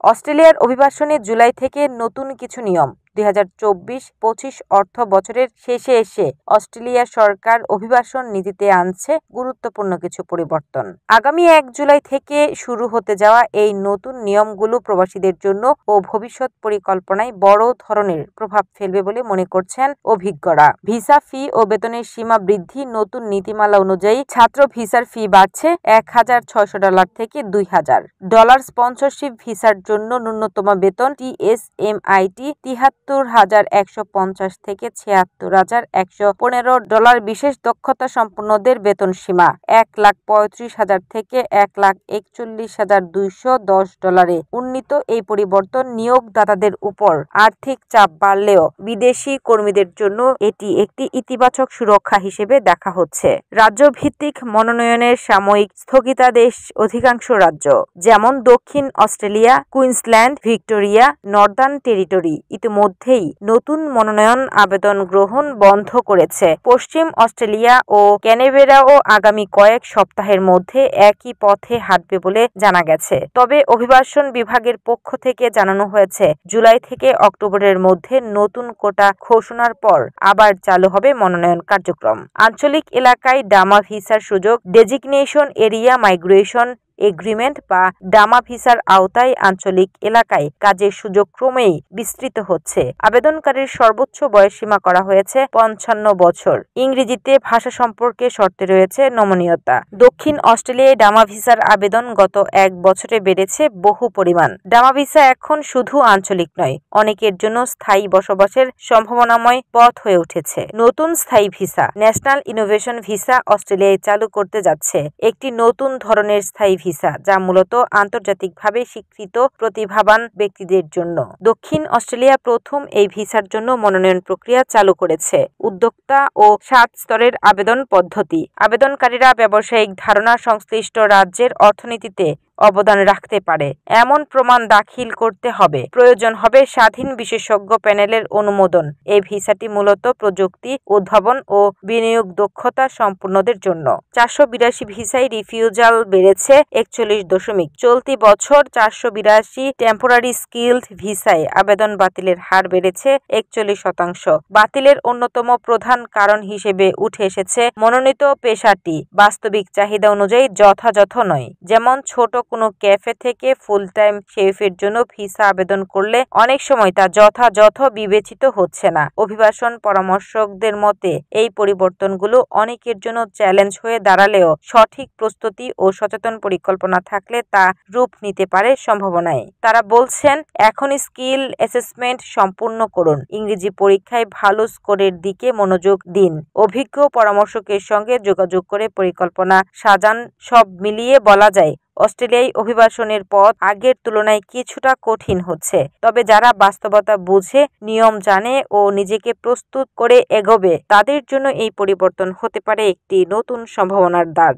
অস্ট্রেলিয়ার অভিবাসনে জুলাই থেকে নতুন কিছু নিয়ম। 2024-25 অর্থ বছরের শেষে এসে অস্ট্রেলিয়া সরকার অভিবাসন নীতিতে আনছে গুরুত্বপূর্ণ কিছু পরিবর্তন। আগামী 1 জুলাই থেকে শুরু হতে যাওয়া এই নতুন নিয়মগুলো প্রবাসীদের জন্য ও ভবিষ্যৎ পরিকল্পনায় বড় ধরনের প্রভাব ফেলবে বলে মনে করছেন অভিজ্ঞরা। ভিসা ফি ও বেতনের সীমা বৃদ্ধি। নতুন নীতিমালা অনুযায়ী ছাত্র ভিসার ফি বাড়ছে $1,600 থেকে $2,000। স্পন্সরশিপ ভিসার জন্য ন্যূনতম বেতন TSMIT $73,150 থেকে $76,115। বিশেষ দক্ষতা সম্পন্নদের বেতন সীমা $1,35,000 থেকে $1,41,210 উন্নীত। এই পরিবর্তন নিয়োগদাতাদের উপর আর্থিক চাপ বাড়লেও বিদেশি কর্মীদের জন্য এটি একটি ইতিবাচক সুরক্ষা হিসেবে দেখা হচ্ছে। রাজ্যভিত্তিক মনোনয়নের সাময়িক স্থগিতাদেশ। অধিকাংশ রাজ্য যেমন দক্ষিণ Australia, Queensland, Victoria, Northern territory ইতিমধ্যেই নতুন মনোনয়ন আবেদন গ্রহণ বন্ধ করেছে। পশ্চিম অস্ট্রেলিয়া ও ক্যানবেরাও আগামী কয়েক সপ্তাহের মধ্যে একই পথে হাঁটবে বলে জানা গেছে। তবে অভিবাসন বিভাগের পক্ষ থেকে জানানো হয়েছে, জুলাই থেকে অক্টোবরের মধ্যে নতুন কোটা ঘোষণার পর আবার চালু হবে মনোনয়ন কার্যক্রম। আঞ্চলিক এলাকায় ডামা ভিসার সুযোগ। ডেজিগনেশন এরিয়া মাইগ্রেশন এগ্রিমেন্ট বা ডামা ভিসার আওতায় আঞ্চলিক এলাকায় কাজের সুযোগ ক্রমেই বিস্তৃত হচ্ছে। আবেদনকারীর সর্বোচ্চ বয়সসীমা করা হয়েছে 55 বছর। ইংরেজিতে ভাষা সম্পর্কে শর্তে রয়েছে নমনীয়তা। দক্ষিণ অস্ট্রেলিয়ায় ডামা ভিসার আবেদন গত 1 বছরে বেড়েছে বহু পরিমাণ। ডামা ভিসা এখন শুধু আঞ্চলিক নয়, অনেকের জন্য স্থায়ী বসবাসের সম্ভাবনাময় পথ হয়ে উঠেছে। নতুন স্থায়ী ভিসা। ন্যাশনাল ইনোভেশন ভিসা অস্ট্রেলিয়ায় চালু করতে যাচ্ছে একটি নতুন ধরনের স্থায়ী ভিসা, যা মূলত আন্তর্জাতিকভাবে স্বীকৃত প্রতিভাবান ব্যক্তিদের জন্য। দক্ষিণ অস্ট্রেলিয়া প্রথম এই ভিসার জন্য মনোনয়ন প্রক্রিয়া চালু করেছে। উদ্যোক্তা ও 7 স্তরের আবেদন পদ্ধতি। আবেদনকারীরা ব্যবসায়িক ধারণা, সংশ্লিষ্ট রাজ্যের অর্থনীতিতে অবদান রাখতে পারে এমন প্রমাণ দাখিল করতে হবে। প্রয়োজন হবে স্বাধীন বিশেষজ্ঞ প্যানেলের অনুমোদন। এই ভিসাটি মূলত প্রযুক্তি, উদ্ভাবন ও বিনিয়োগ দক্ষতা সম্পন্নদের জন্য। 482 ভিসায় রিফিউজাল বেড়েছে 41 চলতি বছর। 482 টেম্পোরারি স্কিলড ভিসায় আবেদন বাতিলের হার বেড়েছে 41%। বাতিলের অন্যতম প্রধান কারণ হিসেবে উঠে এসেছে মনোনীত পেশাটি বাস্তবিক চাহিদা অনুযায়ী যথাযথ নয়। যেমন ছোট কোনো ক্যাফে থেকে ফুল টাইম শেফের জন্য ভিসা আবেদন করলে অনেক সময় তা যথাযথ বিবেচিত হচ্ছে না। অভিবাসন পরামর্শকদের মতে এই পরিবর্তনগুলো অনেকের জন্য চ্যালেঞ্জ হয়ে দাঁড়ালেও সঠিক প্রস্তুতি ও সচেতন পরিকল্পনা থাকলে তা রূপ নিতে পারে সম্ভাবনায়। তারা বলছেন, এখনই স্কিল অ্যাসেসমেন্ট সম্পূর্ণ করুন, ইংরেজি পরীক্ষায় ভালো স্কোরের দিকে মনোযোগ দিন, অভিজ্ঞ পরামর্শকের সঙ্গে যোগাযোগ করে পরিকল্পনা সাজান। সব মিলিয়ে বলা যায়, অস্ট্রেলিয়ায় অভিবাসনের পথ আগের তুলনায় কিছুটা কঠিন হচ্ছে। তবে যারা বাস্তবতা বুঝে, নিয়ম জানে ও নিজেকে প্রস্তুত করে এগোবে, তাদের জন্য এই পরিবর্তন হতে পারে একটি নতুন সম্ভাবনার দ্বার।